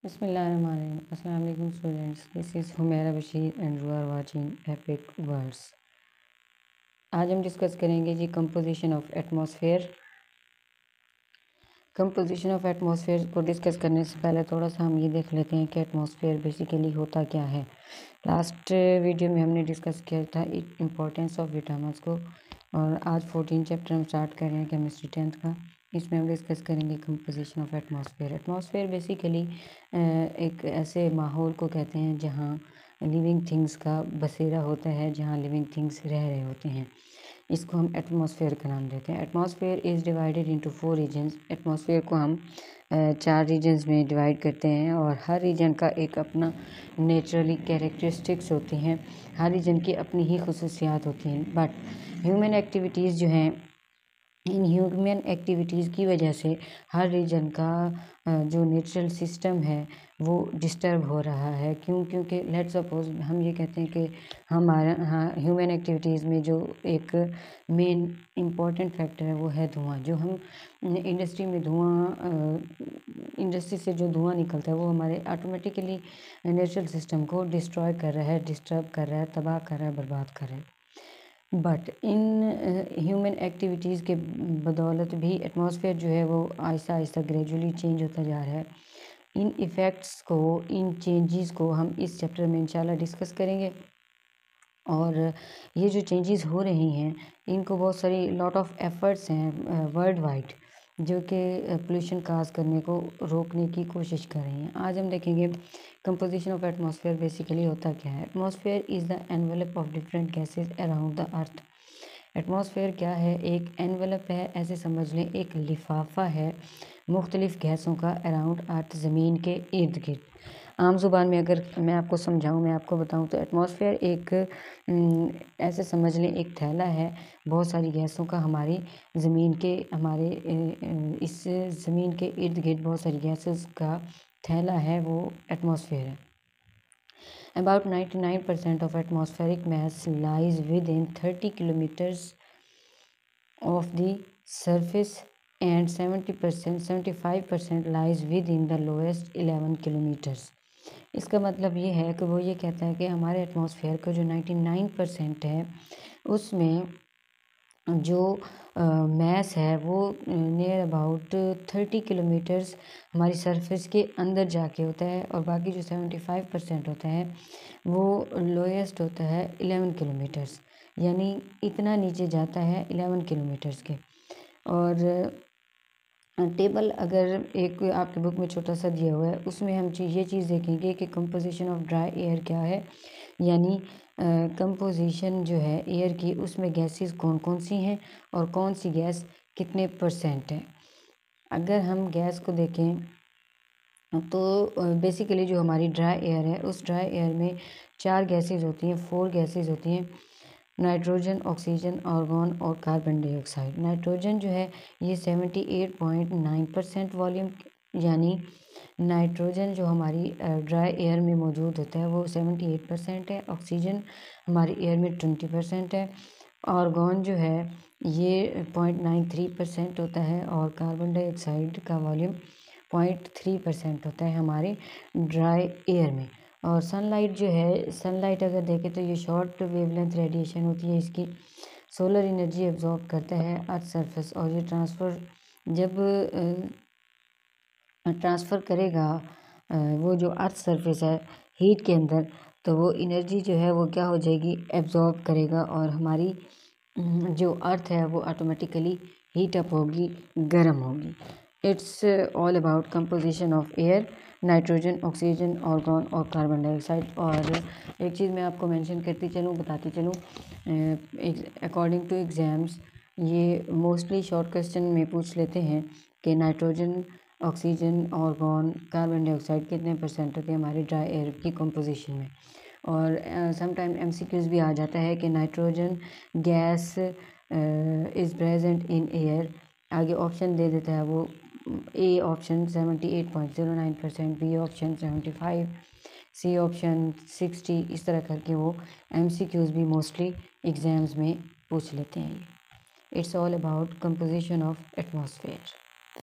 Bismillahirrahmanirrahim. Assalamu alaikum students. This is Humaira Bashir and you are watching Epic Words. आज हम discuss करेंगे जी composition of atmosphere. Composition of atmosphere को discuss करने से पहले थोड़ा सा हम ये देख लेते हैं कि एटमॉस्फेयर बेसिकली होता क्या है। लास्ट वीडियो में हमने डिस्कस किया था इम्पोर्टेंस ऑफ विटामिन्स को, और आज 14 चैप्टर हम स्टार्ट कर रहे हैं केमिस्ट्री 10th का। इसमें हम डिस्कस करेंगे composition of atmosphere. Atmosphere basically एक ऐसे माहौल को कहते हैं जहाँ लिविंग थिंग्स का बसेरा होता है, जहाँ लिविंग थिंग्स रह रहे होते हैं। इसको हम एटमॉस्फेयर का नाम देते हैं। Atmosphere is divided into 4 regions. Atmosphere को हम 4 रीजन्स में डिवाइड करते हैं, और हर रीजन का एक अपना नेचुरली कैरेक्टरिस्टिक्स होती हैं। हर रीजन की अपनी ही खुसूसियात होती हैं। बट ह्यूमन एक्टिविटीज़ जो हैं, इन ह्यूमन एक्टिविटीज़ की वजह से हर रीजन का जो नेचुरल सिस्टम है वो डिस्टर्ब हो रहा है। क्योंकि लेट्स सपोज हम ये कहते हैं कि हमारा ह्यूमन एक्टिविटीज़ में जो एक मेन इम्पॉर्टेंट फैक्टर है वो है धुआं। जो हम इंडस्ट्री में इंडस्ट्री से जो धुआं निकलता है वो हमारे ऑटोमेटिकली नेचुरल सिस्टम को डिस्ट्रॉय कर रहा है, डिस्टर्ब कर रहा है, तबाह कर रहा है, बर्बाद कर रहा है। बट इन ह्यूमन एक्टिविटीज़ के बदौलत भी एटमॉस्फेयर जो है वो आहिस्ता आहिस्ता ग्रेजुअली चेंज होता जा रहा है। इन इफ़ेक्ट्स को, इन चेंजेस को हम इस चैप्टर में इंशाल्लाह डिस्कस करेंगे। और ये जो चेंजेस हो रही हैं इनको बहुत सारी लॉट ऑफ एफर्ट्स हैं वर्ल्ड वाइड, जो कि पोल्यूशन काज करने को रोकने की कोशिश कर रही हैं। आज हम देखेंगे कंपोजिशन ऑफ एटमॉस्फेयर बेसिकली होता क्या है। Atmosphere is the envelope of different gases around the earth. Atmosphere क्या है? एक एनवेलप है, ऐसे समझ लें एक लिफाफा है मुख्तलिफ़ गैसों का अराउंड अर्थ, ज़मीन के इर्द गिर्द। आम ज़ुबान में अगर मैं आपको समझाऊँ, मैं आपको बताऊँ तो एटमॉस्फेयर एक ऐसे समझ लें एक थैला है बहुत सारी गैसों का। हमारी ज़मीन के इस ज़मीन के इर्द गिर्द बहुत सारी गैसेस का थैला है, वो एटमॉस्फेयर है। About 99% of atmospheric mass lies within 30 kilometers of the surface and 75% lies within the lowest 11 kilometers. इसका मतलब ये है कि वो ये कहता है कि हमारे एटमॉस्फेयर का जो 99% है उसमें जो मैस है वो नियर अबाउट 30 किलोमीटर्स हमारी सरफेस के अंदर जाके होता है, और बाकी जो 75% होता है वो लोएस्ट होता है 11 किलोमीटर्स, यानी इतना नीचे जाता है 11 किलोमीटर्स के। और टेबल अगर एक आपकी बुक में छोटा सा दिया हुआ है, उसमें हम ये चीज़ देखेंगे कि कंपोजिशन ऑफ ड्राई एयर क्या है, यानी कंपोजिशन जो है एयर की, उसमें गैसेस कौन कौन सी हैं और कौन सी गैस कितने % है। अगर हम गैस को देखें तो बेसिकली जो हमारी ड्राई एयर है, उस ड्राई एयर में 4 गैसेस होती हैं, 4 गैसेस होती हैं: नाइट्रोजन, ऑक्सीजन, आर्गन और कार्बन डाइऑक्साइड। नाइट्रोजन जो है ये 78.9% वॉल्यूम, यानी नाइट्रोजन जो हमारी ड्राई एयर में मौजूद होता है वो 78% है। ऑक्सीजन हमारी एयर में 20% है। आर्गन जो है ये 0.93% होता है, और कार्बन डाइऑक्साइड का वॉल्यूम 0.3% होता है हमारे ड्राई एयर में। और सनलाइट जो है, सनलाइट अगर देखें तो ये शॉर्ट वेवलेंथ रेडिएशन होती है, इसकी सोलर एनर्जी एब्जॉर्ब करता है अर्थ सरफेस, और ये ट्रांसफ़र करेगा वो जो अर्थ सरफेस है हीट के अंदर, तो वो एनर्जी जो है वो क्या हो जाएगी, एब्जॉर्ब करेगा, और हमारी जो अर्थ है वो ऑटोमेटिकली हीट अप होगी, गर्म होगी। It's all about composition of air, nitrogen, oxygen, argon और कार्बन डाइऑक्साइड। और एक चीज़ मैं आपको मेंशन करती चलूँ, बताती चलूँ, अकॉर्डिंग टू एग्ज़ाम्स ये मोस्टली शॉर्ट क्वेश्चन में पूछ लेते हैं कि nitrogen, oxygen, argon, carbon dioxide कितने % होते हैं हमारे ड्राई एयर की कंपोजिशन में। और समटाइम MCQs भी आ जाता है कि nitrogen gas is present in air. आगे ऑप्शन दे देता है वो, A option 78.09%, B option 75%, C option 60%, इस तरह करके वो MCQs भी मोस्टली एग्ज़ाम्स में पूछ लेते हैं। It's all about composition of atmosphere.